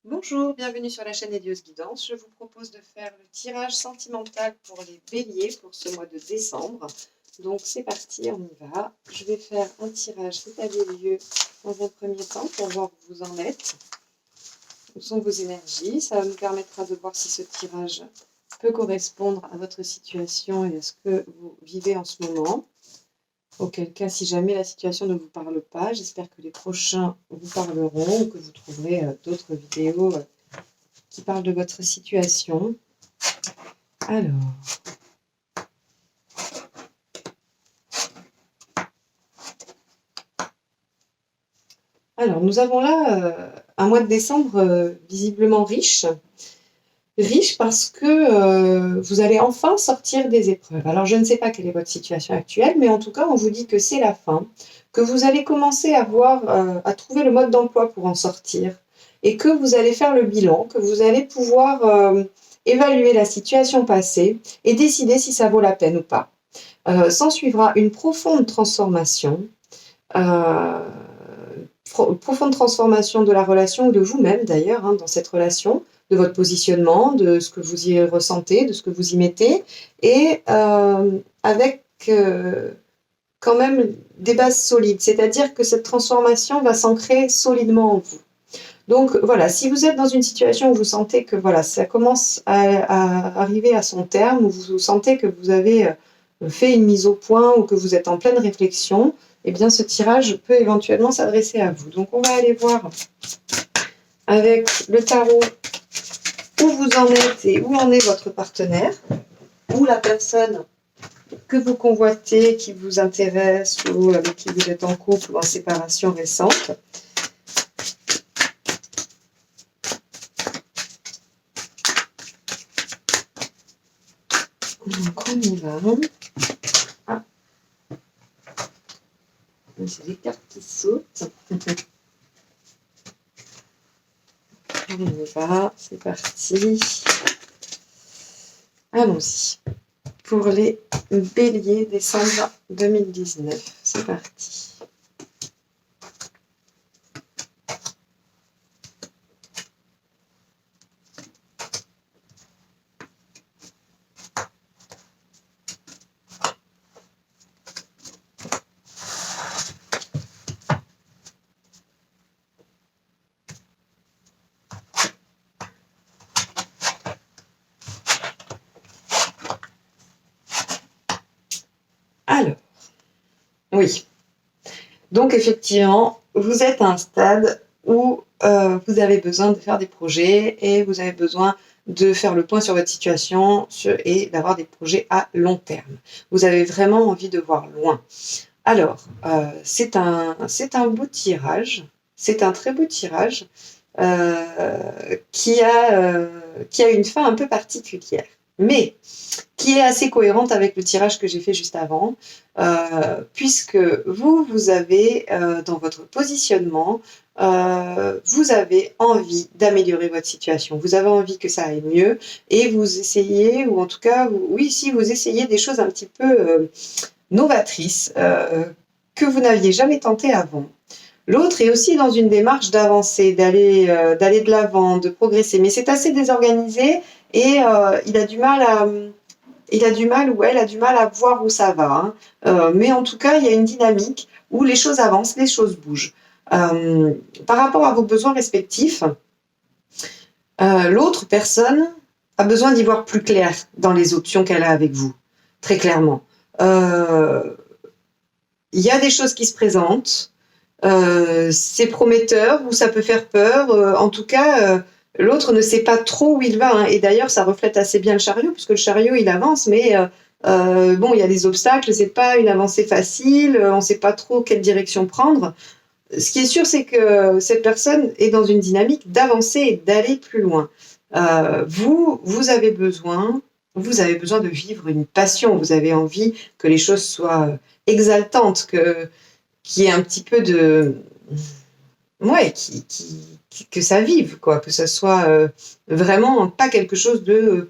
Bonjour, bienvenue sur la chaîne Elios Guidance. Je vous propose de faire le tirage sentimental pour les béliers pour ce mois de décembre. Donc c'est parti, on y va. Je vais faire un tirage d'état des lieux dans un premier temps pour voir où vous en êtes. Où sont vos énergies? Ça nous permettra de voir si ce tirage peut correspondre à votre situation et à ce que vous vivez en ce moment. Auquel cas, si jamais la situation ne vous parle pas, j'espère que les prochains vous parleront ou que vous trouverez d'autres vidéos qui parlent de votre situation. Alors nous avons là un mois de décembre visiblement riche. Riche parce que vous allez enfin sortir des épreuves. Alors je ne sais pas quelle est votre situation actuelle, mais en tout cas on vous dit que c'est la fin, que vous allez commencer à trouver le mode d'emploi pour en sortir et que vous allez faire le bilan, que vous allez pouvoir évaluer la situation passée et décider si ça vaut la peine ou pas. S'ensuivra une profonde transformation, de la relation ou de vous-même d'ailleurs, dans cette relation, de votre positionnement, de ce que vous y ressentez, de ce que vous y mettez, et avec quand même des bases solides, c'est-à-dire que cette transformation va s'ancrer solidement en vous. Donc voilà, si vous êtes dans une situation où vous sentez que voilà, ça commence à arriver à son terme, où vous sentez que vous avez fait une mise au point ou que vous êtes en pleine réflexion, eh bien ce tirage peut éventuellement s'adresser à vous. Donc on va aller voir avec le tarot où vous en êtes et où en est votre partenaire, ou la personne que vous convoitez, qui vous intéresse ou avec qui vous êtes en couple ou en séparation récente. Donc on y va. Ah. J'ai les cartes qui sautent. On y va, c'est parti. Allons-y. Pour les béliers, décembre 2019. C'est parti. Alors, oui. Donc effectivement, vous êtes à un stade où vous avez besoin de faire des projets et vous avez besoin de faire le point sur votre situation et d'avoir des projets à long terme. Vous avez vraiment envie de voir loin. Alors, c'est un beau tirage, c'est un très beau tirage qui a une fin un peu particulière, mais qui est assez cohérente avec le tirage que j'ai fait juste avant, puisque vous avez, dans votre positionnement, vous avez envie d'améliorer votre situation. Vous avez envie que ça aille mieux et vous essayez, ou en tout cas, si vous essayez des choses un petit peu novatrices que vous n'aviez jamais tentées avant. L'autre est aussi dans une démarche d'avancer, d'aller de l'avant, de progresser, mais c'est assez désorganisé et il a du mal ou elle a du mal à voir où ça va. Mais en tout cas, il y a une dynamique où les choses avancent, les choses bougent. Par rapport à vos besoins respectifs, l'autre personne a besoin d'y voir plus clair dans les options qu'elle a avec vous, très clairement. Il y a des choses qui se présentent, c'est prometteur ou ça peut faire peur. En tout cas, l'autre ne sait pas trop où il va. Et d'ailleurs, ça reflète assez bien le chariot, puisque le chariot, il avance, mais bon, il y a des obstacles, c'est pas une avancée facile, on ne sait pas trop quelle direction prendre. Ce qui est sûr, c'est que cette personne est dans une dynamique d'avancer et d'aller plus loin. Vous avez besoin de vivre une passion, vous avez envie que les choses soient exaltantes, qu'il y ait un petit peu de... Ouais, que ça vive, quoi, que ça soit vraiment pas quelque chose de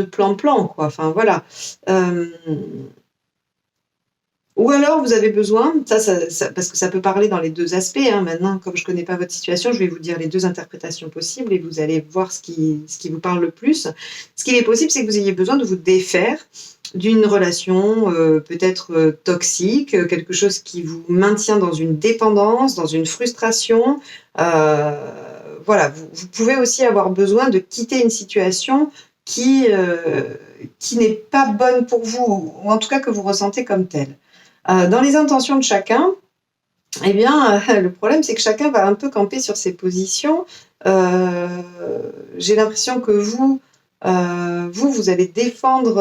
plan-plan, quoi. Enfin, voilà. Ou alors vous avez besoin, parce que ça peut parler dans les deux aspects, hein. Maintenant, comme je ne connais pas votre situation, je vais vous dire les deux interprétations possibles et vous allez voir ce qui vous parle le plus. Ce qu'il est possible, c'est que vous ayez besoin de vous défaire d'une relation peut-être toxique, quelque chose qui vous maintient dans une dépendance, dans une frustration. Voilà, vous pouvez aussi avoir besoin de quitter une situation qui n'est pas bonne pour vous, ou en tout cas que vous ressentez comme telle. Dans les intentions de chacun, eh bien, le problème, c'est que chacun va un peu camper sur ses positions. J'ai l'impression que vous allez défendre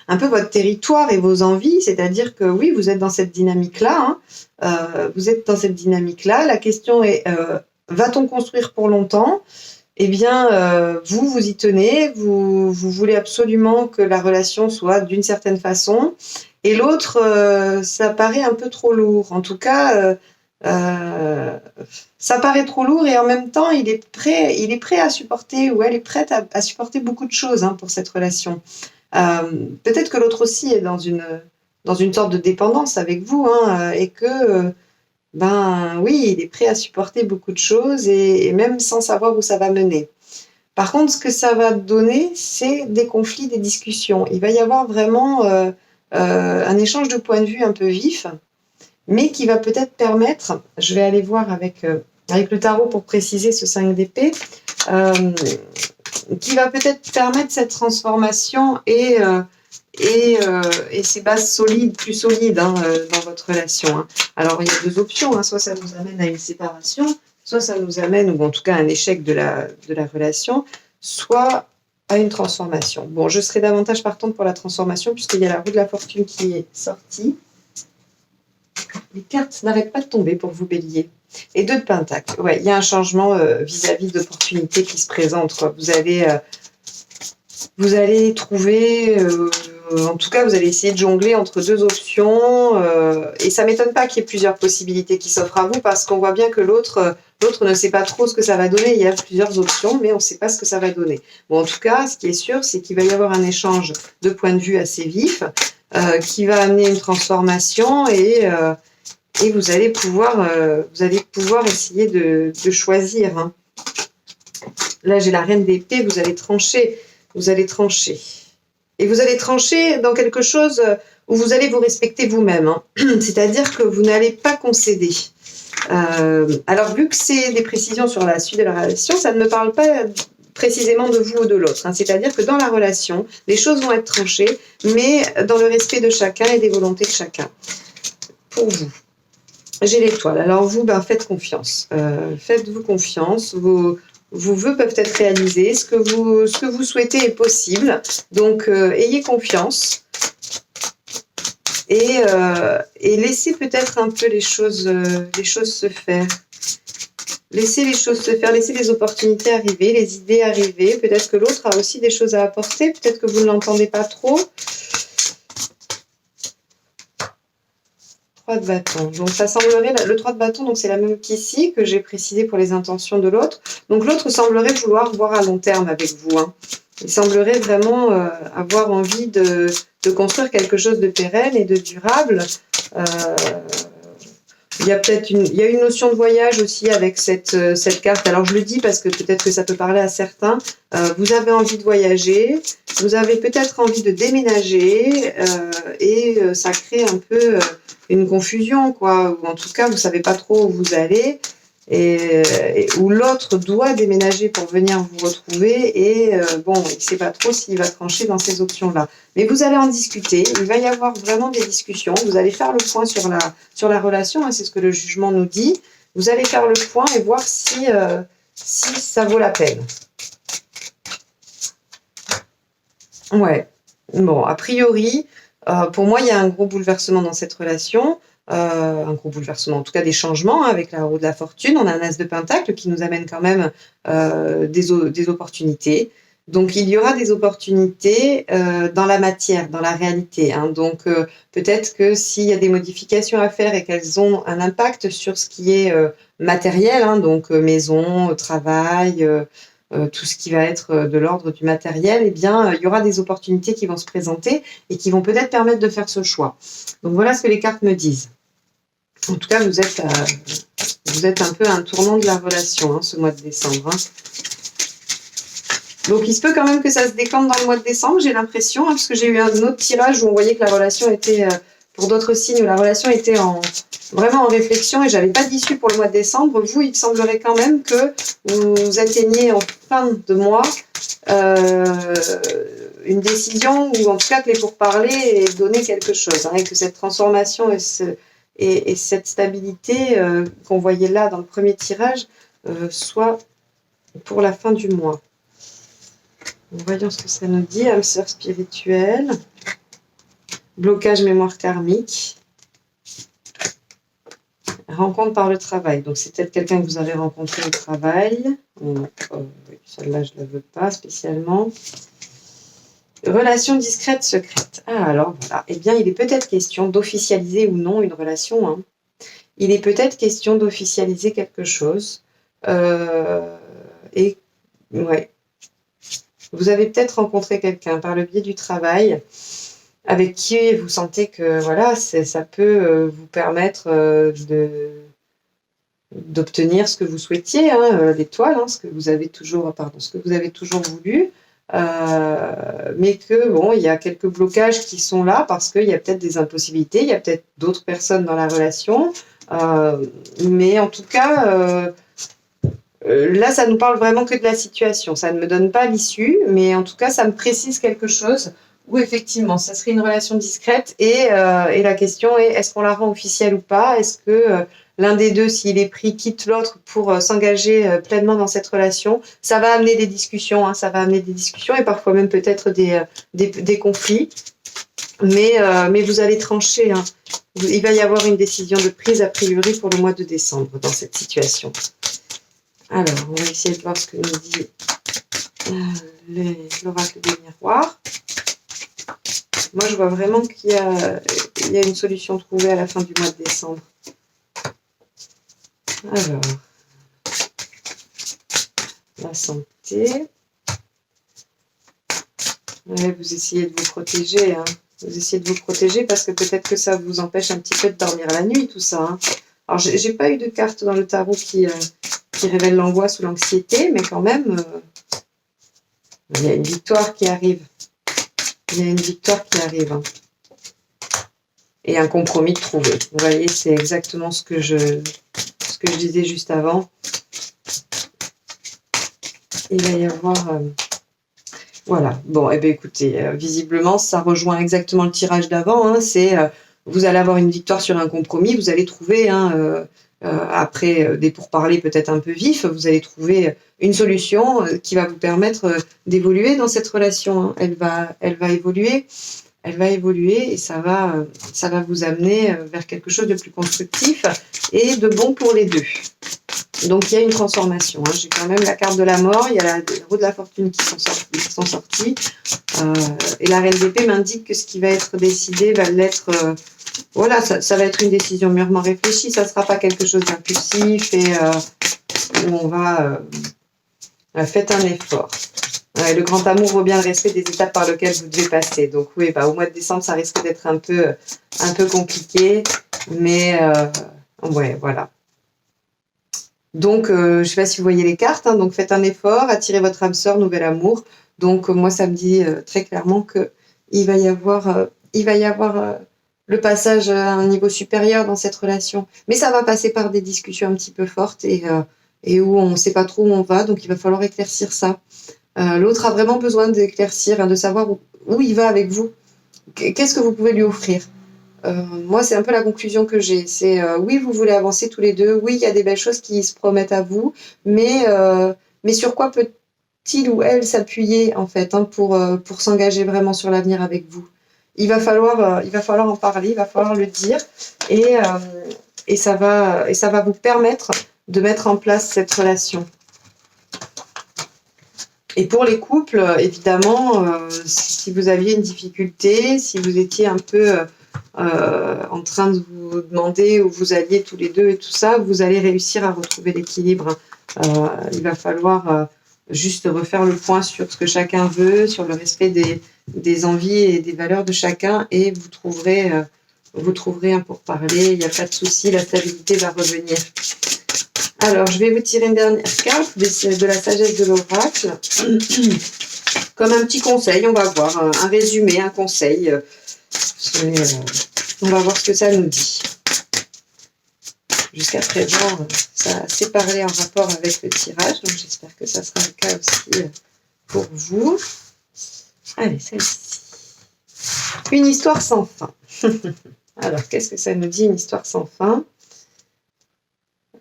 un peu votre territoire et vos envies, c'est-à-dire que oui, vous êtes dans cette dynamique-là. Vous êtes dans cette dynamique-là. La question est, va-t-on construire pour longtemps ? Eh bien, vous y tenez, vous voulez absolument que la relation soit d'une certaine façon, et l'autre, ça paraît un peu trop lourd. En tout cas, ça paraît trop lourd et en même temps, il est prêt à supporter, ou elle est prête à supporter beaucoup de choses pour cette relation. Peut-être que l'autre aussi est dans une sorte de dépendance avec vous, et que oui, il est prêt à supporter beaucoup de choses et même sans savoir où ça va mener. Par contre, ce que ça va donner, c'est des conflits, des discussions. Il va y avoir vraiment un échange de points de vue un peu vif, mais qui va peut-être permettre, je vais aller voir avec le tarot pour préciser ce 5 d'épée, qui va peut-être permettre cette transformation et ces bases solides, plus solides dans votre relation. Alors, il y a deux options, soit ça nous amène à une séparation, soit ça nous amène, ou en tout cas un échec de la relation, soit à une transformation. Bon, je serai davantage partante pour la transformation, puisqu'il y a la roue de la fortune qui est sortie. Les cartes n'arrêtent pas de tomber pour vous, Bélier. Et 2 de Pentacle. Ouais, il y a un changement vis-à-vis d'opportunités qui se présentent, quoi. Vous allez trouver, en tout cas, vous allez essayer de jongler entre 2 options, et ça ne m'étonne pas qu'il y ait plusieurs possibilités qui s'offrent à vous, parce qu'on voit bien que l'autre ne sait pas trop ce que ça va donner. Il y a plusieurs options, mais on ne sait pas ce que ça va donner. Bon, en tout cas, ce qui est sûr, c'est qu'il va y avoir un échange de points de vue assez vif, qui va amener une transformation, et vous allez pouvoir essayer de choisir. Là, j'ai la reine d'épée, vous allez trancher. Et vous allez trancher dans quelque chose où vous allez vous respecter vous-même. C'est-à-dire que vous n'allez pas concéder. Alors, vu que c'est des précisions sur la suite de la relation, ça ne me parle pas précisément de vous ou de l'autre. C'est-à-dire que dans la relation, les choses vont être tranchées, mais dans le respect de chacun et des volontés de chacun. Pour vous, j'ai l'étoile. Alors vous, faites confiance. Faites-vous confiance. Vos vœux peuvent être réalisés. Ce que vous souhaitez est possible. Donc, ayez confiance. Et laissez peut-être un peu les choses se faire. Laissez les choses se faire, laissez les opportunités arriver, les idées arriver. Peut-être que l'autre a aussi des choses à apporter. Peut-être que vous ne l'entendez pas trop. 3 de bâton. Donc ça semblerait, le 3 de bâton, donc c'est la même qu'ici, que j'ai précisé pour les intentions de l'autre. Donc l'autre semblerait vouloir voir à long terme avec vous. Il semblerait vraiment avoir envie de construire quelque chose de pérenne et de durable. Il y a une notion de voyage aussi avec cette carte. Alors je le dis parce que peut-être que ça peut parler à certains. Vous avez envie de voyager, vous avez peut-être envie de déménager, et ça crée un peu une confusion, quoi. Ou en tout cas, vous savez pas trop où vous allez, et où l'autre doit déménager pour venir vous retrouver, et il sait pas trop s'il va trancher dans ces options-là. Mais vous allez en discuter, il va y avoir vraiment des discussions, vous allez faire le point sur la relation, c'est ce que le jugement nous dit. Vous allez faire le point et voir si ça vaut la peine. Ouais. Bon, a priori, pour moi, il y a un gros bouleversement dans cette relation. Un gros bouleversement, en tout cas des changements avec la roue de la fortune. On a un as de pentacle qui nous amène quand même des opportunités. Donc il y aura des opportunités dans la matière, dans la réalité. Donc peut-être que s'il y a des modifications à faire et qu'elles ont un impact sur ce qui est matériel, donc maison, travail, tout ce qui va être de l'ordre du matériel, eh bien, il y aura des opportunités qui vont se présenter et qui vont peut-être permettre de faire ce choix. Donc voilà ce que les cartes me disent. En tout cas, vous êtes un peu à un tournant de la relation, hein, ce mois de décembre. Hein. Donc il se peut quand même que ça se décante dans le mois de décembre, j'ai l'impression, hein, parce que j'ai eu un autre tirage où on voyait que la relation était, pour d'autres signes, où la relation était vraiment en réflexion et j'avais pas d'issue pour le mois de décembre. Vous, il semblerait quand même que vous atteignez en fin de mois une décision, ou en tout cas que les pourparlers aient donné quelque chose, hein, et que cette transformation et cette stabilité qu'on voyait là dans le premier tirage soit pour la fin du mois. Voyons ce que ça nous dit. Âme sœur spirituelle, blocage mémoire karmique, rencontre par le travail. Donc c'est peut-être quelqu'un que vous avez rencontré au travail. Celle-là, je ne la veux pas spécialement. Relation discrète, secrète. Ah, alors voilà. Eh bien, il est peut-être question d'officialiser ou non une relation. Hein. Il est peut-être question d'officialiser quelque chose. Et ouais. Vous avez peut-être rencontré quelqu'un par le biais du travail avec qui vous sentez que voilà, ça peut vous permettre d'obtenir ce que vous souhaitiez, hein, l'étoile, hein, ce que vous avez toujours voulu, mais que bon, il y a quelques blocages qui sont là parce qu'il y a peut-être des impossibilités, il y a peut-être d'autres personnes dans la relation, mais en tout cas. Là, ça nous parle vraiment que de la situation. Ça ne me donne pas l'issue, mais en tout cas, ça me précise quelque chose où effectivement, ça serait une relation discrète et la question est, est-ce qu'on la rend officielle ou pas? Est-ce que l'un des deux, s'il est pris, quitte l'autre pour s'engager pleinement dans cette relation? Ça va amener des discussions, hein, ça va amener des discussions et parfois même peut-être des conflits. Mais vous allez trancher. Hein. Il va y avoir une décision de prise a priori pour le mois de décembre dans cette situation. Alors, on va essayer de voir ce que nous dit l'oracle des miroirs. Moi, je vois vraiment qu'il y a une solution trouvée à la fin du mois de décembre. Alors, la santé. Ouais, vous essayez de vous protéger. Hein. Vous essayez de vous protéger parce que peut-être que ça vous empêche un petit peu de dormir la nuit, tout ça. Hein. Alors, j'ai pas eu de carte dans le tarot qui révèle l'angoisse ou l'anxiété, mais quand même, il y a une victoire qui arrive. Il y a une victoire qui arrive. Hein. Et un compromis de trouver. Vous voyez, c'est exactement ce que je disais juste avant. Il va y avoir... voilà. Bon, eh bien, écoutez, visiblement, ça rejoint exactement le tirage d'avant. Hein, c'est vous allez avoir une victoire sur un compromis. Vous allez trouver... après des pourparlers peut-être un peu vifs, vous allez trouver une solution qui va vous permettre d'évoluer dans cette relation. Hein. Elle va évoluer et ça va vous amener vers quelque chose de plus constructif et de bon pour les deux. Donc il y a une transformation. Hein. J'ai quand même la carte de la mort, il y a les roues de la fortune qui sont sortis. Et la reine d'épée m'indique que ce qui va être décidé va l'être... voilà, ça va être une décision mûrement réfléchie, ça ne sera pas quelque chose d'impulsif et où on va... faites un effort. Le grand amour vaut bien le respect des étapes par lesquelles vous devez passer. Donc oui, au mois de décembre, ça risque d'être un peu compliqué, mais ouais, voilà. Donc, je ne sais pas si vous voyez les cartes, hein, donc faites un effort, attirez votre âme sœur, nouvel amour. Donc moi, ça me dit très clairement qu'il va y avoir, le passage à un niveau supérieur dans cette relation. Mais ça va passer par des discussions un petit peu fortes et où on ne sait pas trop où on va, donc il va falloir éclaircir ça. L'autre a vraiment besoin d'éclaircir, hein, de savoir où il va avec vous. Qu'est-ce que vous pouvez lui offrir? Moi, c'est un peu la conclusion que j'ai. C'est oui, vous voulez avancer tous les deux. Oui, il y a des belles choses qui se promettent à vous, mais sur quoi peut-il ou elle s'appuyer en fait, hein, pour s'engager vraiment sur l'avenir avec vous? Il va falloir en parler, il va falloir le dire, et ça va vous permettre de mettre en place cette relation. Et pour les couples, évidemment, si vous aviez une difficulté, si vous étiez un peu en train de vous demander où vous alliez tous les deux et tout ça, vous allez réussir à retrouver l'équilibre. Il va falloir juste refaire le point sur ce que chacun veut, sur le respect des envies et des valeurs de chacun, et vous trouverez un pourparler, il n'y a pas de souci, la stabilité va revenir. Alors, je vais vous tirer une dernière carte de la sagesse de l'oracle. Comme un petit conseil, on va voir, un résumé, un conseil. On va voir ce que ça nous dit. Jusqu'à présent, ça a assez parlé en rapport avec le tirage, donc j'espère que ça sera le cas aussi pour vous. Allez, celle-ci. Une histoire sans fin. Alors, qu'est-ce que ça nous dit, une histoire sans fin?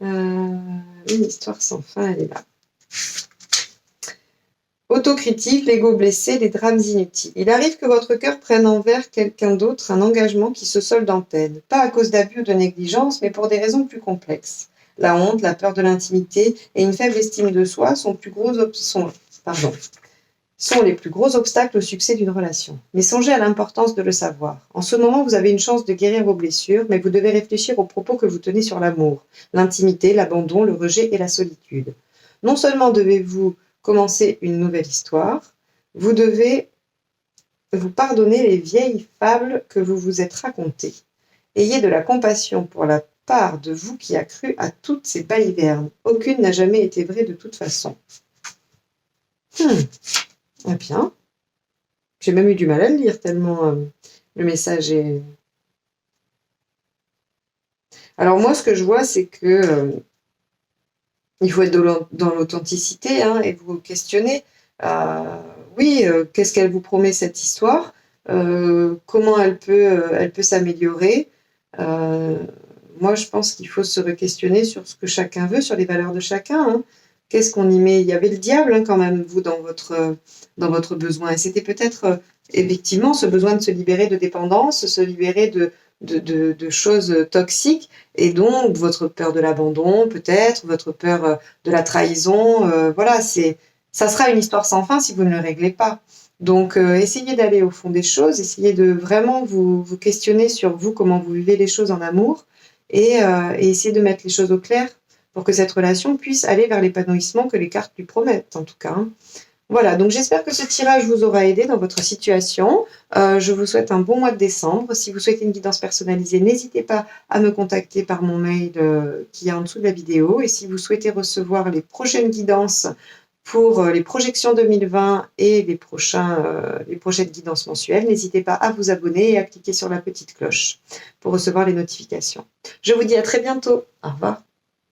Une histoire sans fin, elle est là. Autocritique, l'ego blessé, les drames inutiles. Il arrive que votre cœur prenne envers quelqu'un d'autre un engagement qui se solde en peine, pas à cause d'abus ou de négligence, mais pour des raisons plus complexes. La honte, la peur de l'intimité et une faible estime de soi sont les plus gros obstacles au succès d'une relation. Mais songez à l'importance de le savoir. En ce moment, vous avez une chance de guérir vos blessures, mais vous devez réfléchir aux propos que vous tenez sur l'amour, l'intimité, l'abandon, le rejet et la solitude. Non seulement devez-vous commencer une nouvelle histoire, vous devez vous pardonner les vieilles fables que vous vous êtes racontées. Ayez de la compassion pour la part de vous qui a cru à toutes ces balivernes. Aucune n'a jamais été vraie de toute façon. Eh bien, j'ai même eu du mal à le lire tellement le message est... Alors moi, ce que je vois, c'est que il faut être dans l'authenticité et vous questionner. Oui, qu'est-ce qu'elle vous promet cette histoire? Comment elle peut s'améliorer? Moi, je pense qu'il faut se re-questionner sur ce que chacun veut, sur les valeurs de chacun. Qu'est-ce qu'on y met? Il y avait le diable quand même, vous, dans votre besoin. Et c'était peut-être effectivement ce besoin de se libérer de dépendance, se libérer de choses toxiques, et donc votre peur de l'abandon, peut-être, votre peur de la trahison. Voilà, ça sera une histoire sans fin si vous ne le réglez pas. Donc, essayez d'aller au fond des choses, essayez de vraiment vous questionner sur vous, comment vous vivez les choses en amour, et essayez de mettre les choses au clair pour que cette relation puisse aller vers l'épanouissement que les cartes lui promettent, en tout cas. Voilà, donc j'espère que ce tirage vous aura aidé dans votre situation. Je vous souhaite un bon mois de décembre. Si vous souhaitez une guidance personnalisée, n'hésitez pas à me contacter par mon mail qui est en dessous de la vidéo. Et si vous souhaitez recevoir les prochaines guidances pour les projections 2020 et les prochaines guidances mensuelles, n'hésitez pas à vous abonner et à cliquer sur la petite cloche pour recevoir les notifications. Je vous dis à très bientôt. Au revoir.